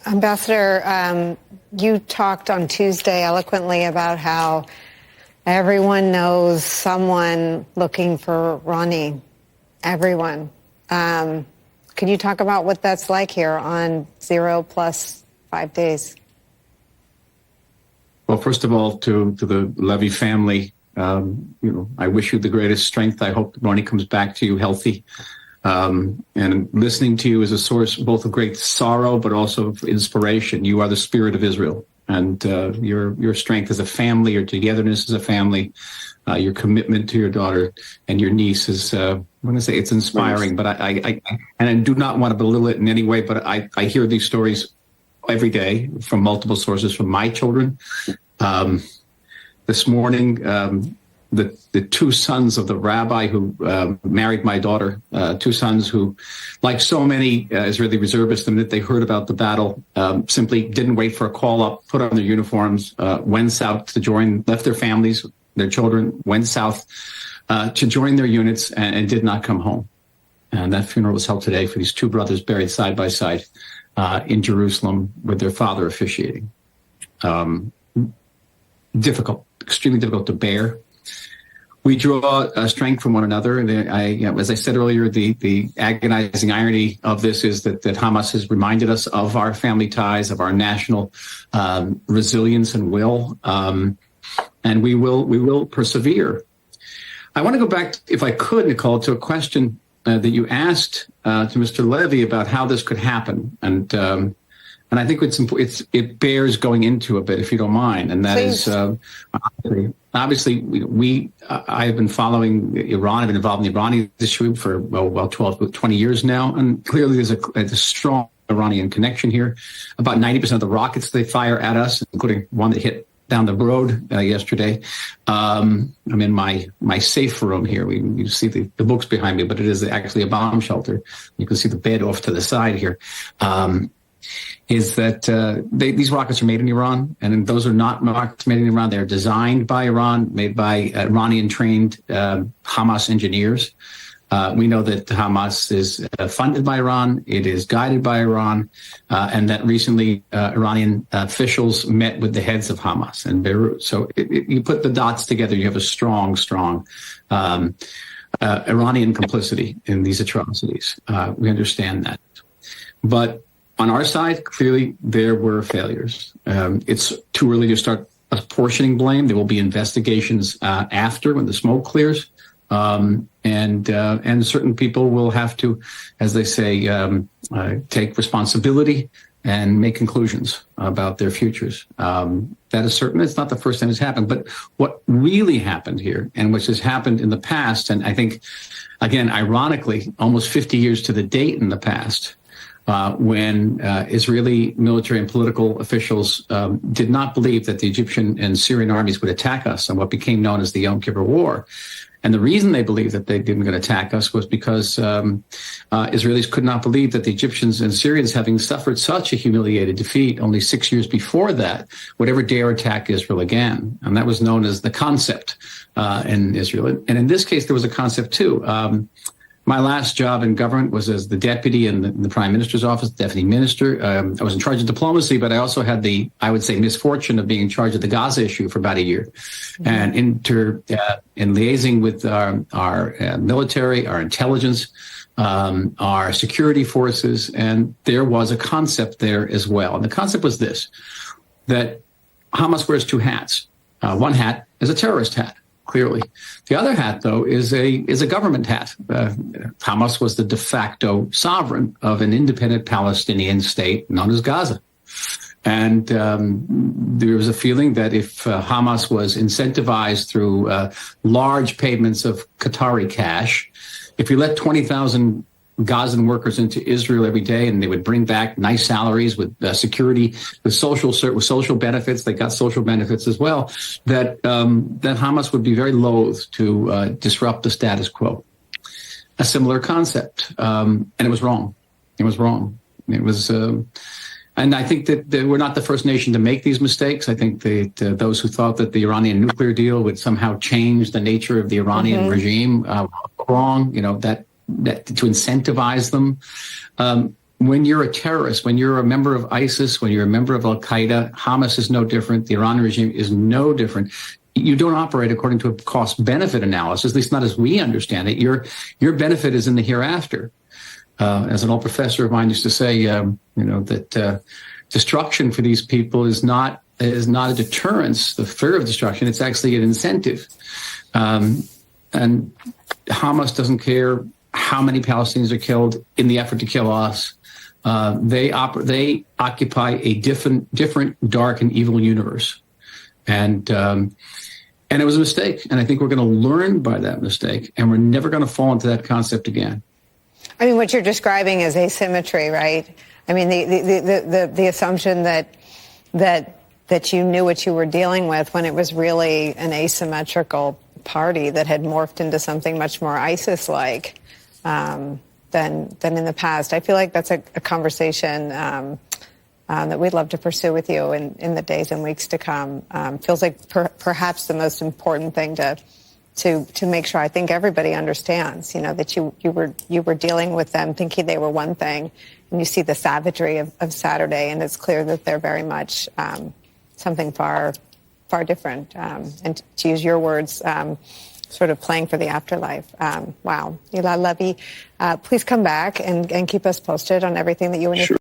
Ambassador, you talked on Tuesday eloquently about how everyone knows someone looking for Ronnie. Everyone. Can you talk about what that's like here on 0 + 5 days? Well, first of all, to the Levy family, I wish you the greatest strength. I hope Ronnie comes back to you healthy. And listening to you is a source both of great sorrow, but also of inspiration. You are the spirit of Israel, and your strength as a family, your togetherness as a family, your commitment to your daughter and your niece is, I'm going to say it's inspiring. But I do not want to belittle it in any way, but I hear these stories every day from multiple sources from my children. This morning, the two sons of the rabbi who married my daughter, two sons who, like so many Israeli reservists, the minute they heard about the battle, simply didn't wait for a call up, put on their uniforms, went south to join, left their families, their children, went south to join their units and did not come home. And that funeral was held today for these two brothers buried side by side in Jerusalem with their father officiating. Difficult, extremely difficult to bear. We draw strength from one another. As I said earlier, the agonizing irony of this is that Hamas has reminded us of our family ties, of our national resilience and will, and we will persevere. I want to go back, if I could, Nicole, to a question that you asked to Mr. Levy about how this could happen, and I think it bears going into a bit, if you don't mind, and that Please. Is. Obviously, I have been following Iran. I've been involved in the Iranian issue for 20 years now, and clearly there's a strong Iranian connection here. About 90% of the rockets they fire at us, including one that hit down the road yesterday. I'm in my safe room here. You see the books behind me, but it is actually a bomb shelter. You can see the bed off to the side here. Is that these rockets are made in Iran, and those are not rockets made in Iran. They're designed by Iran, made by Iranian-trained Hamas engineers. We know that Hamas is funded by Iran, it is guided by Iran, and that recently Iranian officials met with the heads of Hamas in Beirut. So you put the dots together, you have a strong Iranian complicity in these atrocities. We understand that. But on our side, clearly, there were failures. It's too early to start apportioning blame. There will be investigations after, when the smoke clears. And certain people will have to, as they say, take responsibility and make conclusions about their futures. That is certain. It's not the first time it's happened. But what really happened here, and which has happened in the past, and I think, again, ironically, almost 50 years to the date in the past, when Israeli military and political officials did not believe that the Egyptian and Syrian armies would attack us in what became known as the Yom Kippur War. And the reason they believed that they didn't going to attack us was because Israelis could not believe that the Egyptians and Syrians, having suffered such a humiliated defeat only 6 years before that, would ever dare attack Israel again. And that was known as the concept in Israel. And in this case, there was a concept too. My last job in government was as the deputy in the prime minister's office, deputy minister. I was in charge of diplomacy, but I also had I would say, misfortune of being in charge of the Gaza issue for about a year, and in liaising with our military, our intelligence, our security forces, and there was a concept there as well. And the concept was this: that Hamas wears two hats. One hat is a terrorist hat. Clearly. The other hat, though, is a government hat. Hamas was the de facto sovereign of an independent Palestinian state known as Gaza. And there was a feeling that if Hamas was incentivized through large payments of Qatari cash, if you let 20,000 Gazan workers into Israel every day, and they would bring back nice salaries with security, with social benefits. They got social benefits as well. That Hamas would be very loath to disrupt the status quo. A similar concept, and it was wrong. It was wrong. It was, and I think that we're not the first nation to make these mistakes. I think that those who thought that the Iranian nuclear deal would somehow change the nature of the Iranian regime wrong. You know that to incentivize them. when you're a terrorist, when you're a member of ISIS, when you're a member of Al Qaeda, Hamas is no different. The Iran regime is no different. You don't operate according to a cost-benefit analysis, at least not as we understand it. Your benefit is in the hereafter. As an old professor of mine used to say, that destruction for these people is not a deterrence. The fear of destruction, it's actually an incentive. And Hamas doesn't care how many Palestinians are killed in the effort to kill us. They occupy a different dark and evil universe. And it was a mistake. And I think we're going to learn by that mistake. And we're never going to fall into that concept again. I mean, what you're describing is asymmetry, right? I mean, the assumption that you knew what you were dealing with when it was really an asymmetrical party that had morphed into something much more ISIS-like than in the past. I feel like that's a conversation that we'd love to pursue with you in the days and weeks to come. Feels like perhaps the most important thing to make sure I think everybody understands, that you were dealing with them thinking they were one thing, and you see the savagery of Saturday, and it's clear that they're very much something far different. And to use your words, sort of playing for the afterlife. Wow. Gilad Levy, please come back and keep us posted on everything that you and your